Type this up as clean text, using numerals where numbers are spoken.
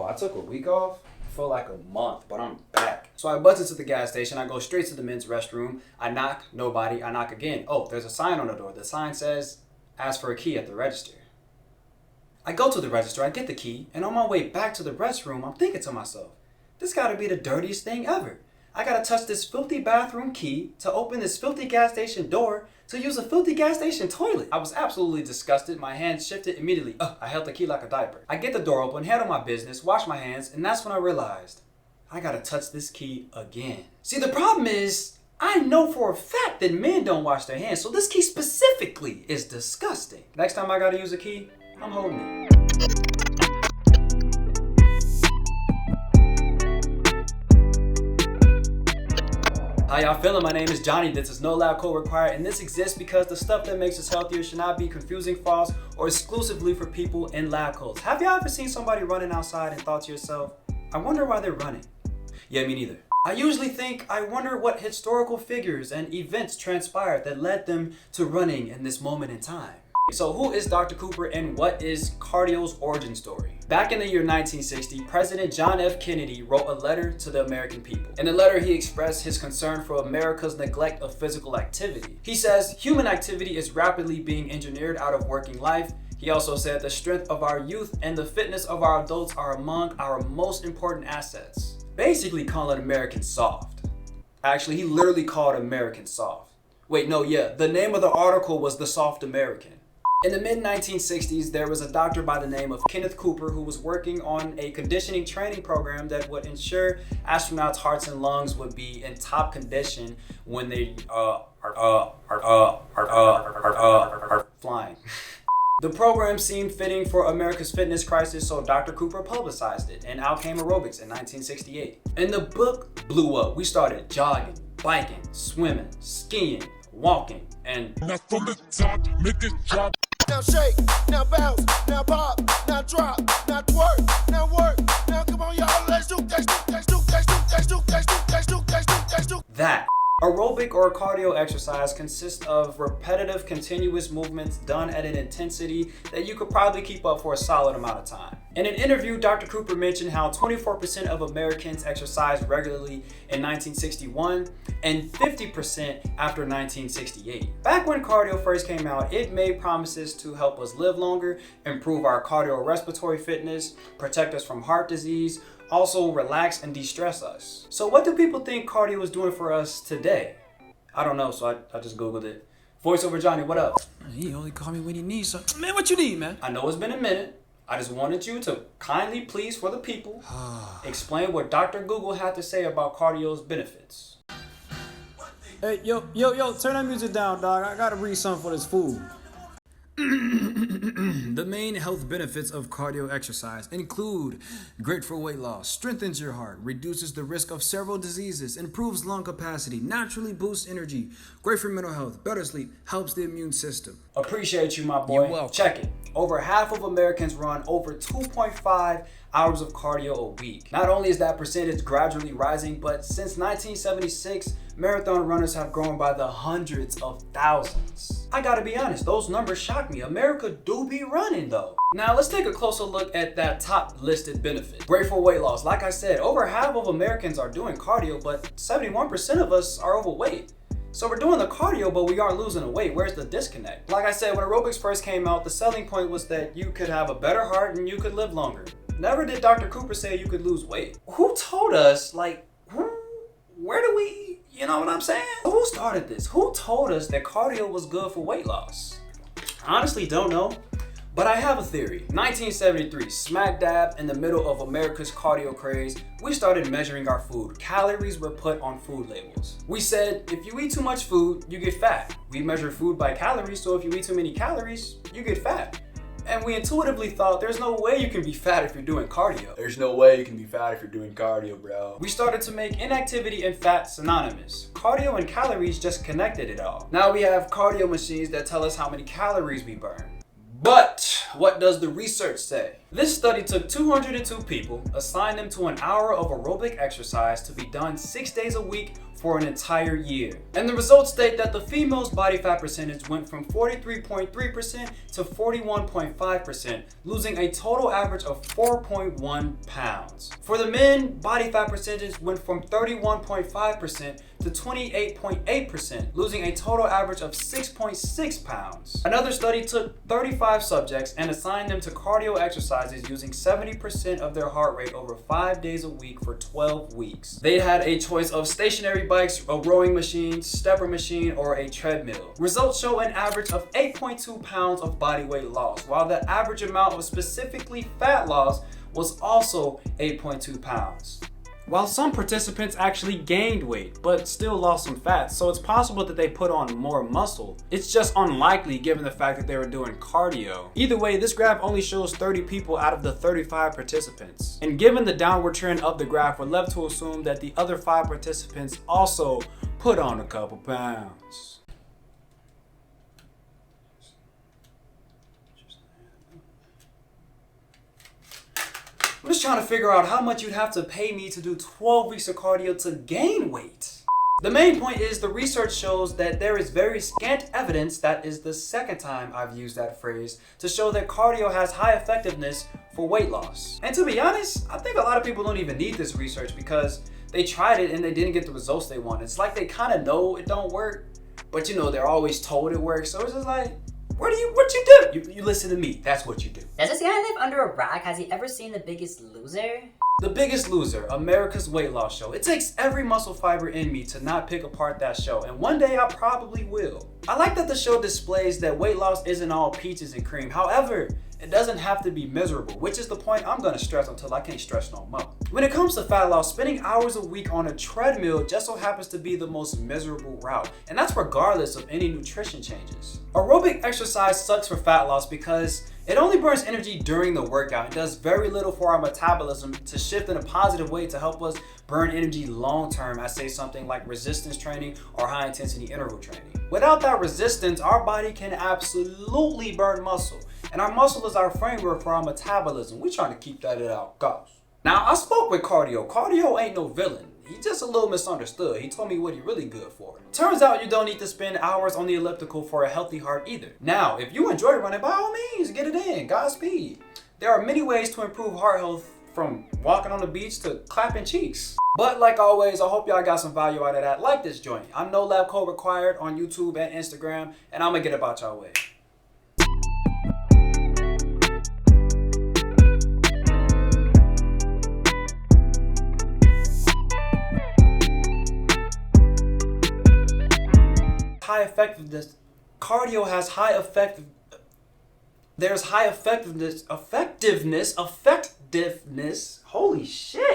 I took a week off for like a month, but I'm back. So I buzz into the gas station. I go straight to the men's restroom. I knock, nobody. I knock again. Oh, there's a sign on the door. The sign says, ask for a key at the register. I go to the register, I get the key, and on my way back to the restroom, I'm thinking to myself, this gotta be the dirtiest thing ever. I gotta touch this filthy bathroom key to open this filthy gas station door to use a filthy gas station toilet. I was absolutely disgusted. My hands shifted immediately. I held the key like a diaper. I get the door open, handle my business, wash my hands, and that's when I realized I gotta touch this key again. See, the problem is, I know for a fact that men don't wash their hands, so this key specifically is disgusting. Next time I gotta use a key, I'm holding it. How y'all feeling? My name is Johnny. This is no lab coat required, and this exists because the stuff that makes us healthier should not be confusing, false, or exclusively for people in lab coats. Have y'all ever seen somebody running outside and thought to yourself, I wonder why they're running? Yeah, me neither. I usually think, I wonder what historical figures and events transpired that led them to running in this moment in time. So who is Dr. Cooper and what is cardio's origin story? Back in the year 1960, President John F. Kennedy wrote a letter to the American people. In the letter, he expressed his concern for America's neglect of physical activity. He says, human activity is rapidly being engineered out of working life. He also said the strength of our youth and the fitness of our adults are among our most important assets. Basically calling Americans soft. Actually, he literally called Americans soft. Wait, no, yeah, the name of the article was The Soft American. In the mid-1960s, there was a doctor by the name of Kenneth Cooper who was working on a conditioning training program that would ensure astronauts' hearts and lungs would be in top condition when they are flying. The program seemed fitting for America's fitness crisis, so Dr. Cooper publicized it, and out came aerobics in 1968. And the book blew up. We started jogging, biking, swimming, skiing, walking, and now from the top, make it drop. Now shake, now bounce, now pop, now drop, now twerk, now work. Now come on y'all, let's do that. Aerobic or cardio exercise consists of repetitive, continuous movements done at an intensity that you could probably keep up for a solid amount of time. In an interview, Dr. Cooper mentioned how 24% of Americans exercised regularly in 1961 and 50% after 1968. Back when cardio first came out, it made promises to help us live longer, improve our cardiorespiratory fitness, protect us from heart disease, also relax and de-stress us. So what do people think cardio is doing for us today? I don't know, so I just Googled it. Voiceover Johnny, what up? He only call me when he needs something. Man, what you need, man? I know it's been a minute. I just wanted you to kindly, please, for the people, explain what Dr. Google had to say about cardio's benefits. Hey, yo, turn that music down, dog. I gotta read something for this food. The main health benefits of cardio exercise include great for weight loss, strengthens your heart, reduces the risk of several diseases, improves lung capacity, naturally boosts energy, great for mental health, better sleep, helps the immune system. Appreciate you, my boy. You're welcome. Check it. Over half of Americans run over 2.5 hours of cardio a week. Not only is that percentage gradually rising, but since 1976, marathon runners have grown by the hundreds of thousands. I gotta be honest, those numbers shock me. America do be running though. Now let's take a closer look at that top listed benefit. Great for weight loss. Like I said, over half of Americans are doing cardio, but 71% of us are overweight. So we're doing the cardio, but we aren't losing the weight. Where's the disconnect? Like I said, when aerobics first came out, the selling point was that you could have a better heart and you could live longer. Never did Dr. Cooper say you could lose weight. Who told us, where do we, you know what I'm saying? Who started this? Who told us that cardio was good for weight loss? I honestly don't know, but I have a theory. 1973, smack dab in the middle of America's cardio craze, we started measuring our food. Calories were put on food labels. We said, if you eat too much food, you get fat. We measure food by calories, so if you eat too many calories, you get fat. And we intuitively thought there's no way you can be fat if you're doing cardio. There's no way you can be fat if you're doing cardio, bro. We started to make inactivity and fat synonymous. Cardio and calories just connected it all. Now we have cardio machines that tell us how many calories we burn. But what does the research say? This study took 202 people, assigned them to an hour of aerobic exercise to be done 6 days a week for an entire year. And the results state that the female's body fat percentage went from 43.3% to 41.5%, losing a total average of 4.1 pounds. For the men, body fat percentage went from 31.5% to 28.8%, losing a total average of 6.6 pounds. Another study took 35 subjects and assigned them to cardio exercises using 70% of their heart rate over 5 days a week for 12 weeks. They had a choice of stationary bikes, a rowing machine, stepper machine, or a treadmill. Results show an average of 8.2 pounds of body weight loss, while the average amount of specifically fat loss was also 8.2 pounds. While some participants actually gained weight, but still lost some fat, so it's possible that they put on more muscle. It's just unlikely given the fact that they were doing cardio. Either way, this graph only shows 30 people out of the 35 participants. And given the downward trend of the graph, we're left to assume that the other 5 participants also put on a couple pounds. I'm just trying to figure out how much you'd have to pay me to do 12 weeks of cardio to gain weight. The main point is the research shows that there is very scant evidence, that is the second time I've used that phrase, to show that cardio has high effectiveness for weight loss. And to be honest, I think a lot of people don't even need this research because they tried it and they didn't get the results they wanted. It's like they kind of know it don't work, but you know, they're always told it works. So it's just like, what you do? You listen to me. That's what you do. Does this guy live under a rock? Has he ever seen The Biggest Loser? The Biggest Loser, America's weight loss show. It takes every muscle fiber in me to not pick apart that show, and one day I probably will. I like that the show displays that weight loss isn't all peaches and cream. However, it doesn't have to be miserable, which is the point I'm gonna stress until I can't stress no more. When it comes to fat loss, spending hours a week on a treadmill just so happens to be the most miserable route, and that's regardless of any nutrition changes. Aerobic exercise sucks for fat loss because it only burns energy during the workout and does very little for our metabolism to shift in a positive way to help us burn energy long term, as say something like resistance training or high intensity interval training. Without that resistance, our body can absolutely burn muscle, and our muscle is our framework for our metabolism. We're trying to keep that at all costs. Now, I spoke with Cardio. Cardio ain't no villain. He's just a little misunderstood. He told me what he's really good for. Turns out you don't need to spend hours on the elliptical for a healthy heart either. Now, if you enjoy running, by all means, get it in. Godspeed. There are many ways to improve heart health, from walking on the beach to clapping cheeks. But like always, I hope y'all got some value out of that. Like this joint. I'm no lab coat required on YouTube and Instagram, and I'm gonna get about y'all way. High effectiveness. Cardio has high effective. There's high effectiveness. Holy shit.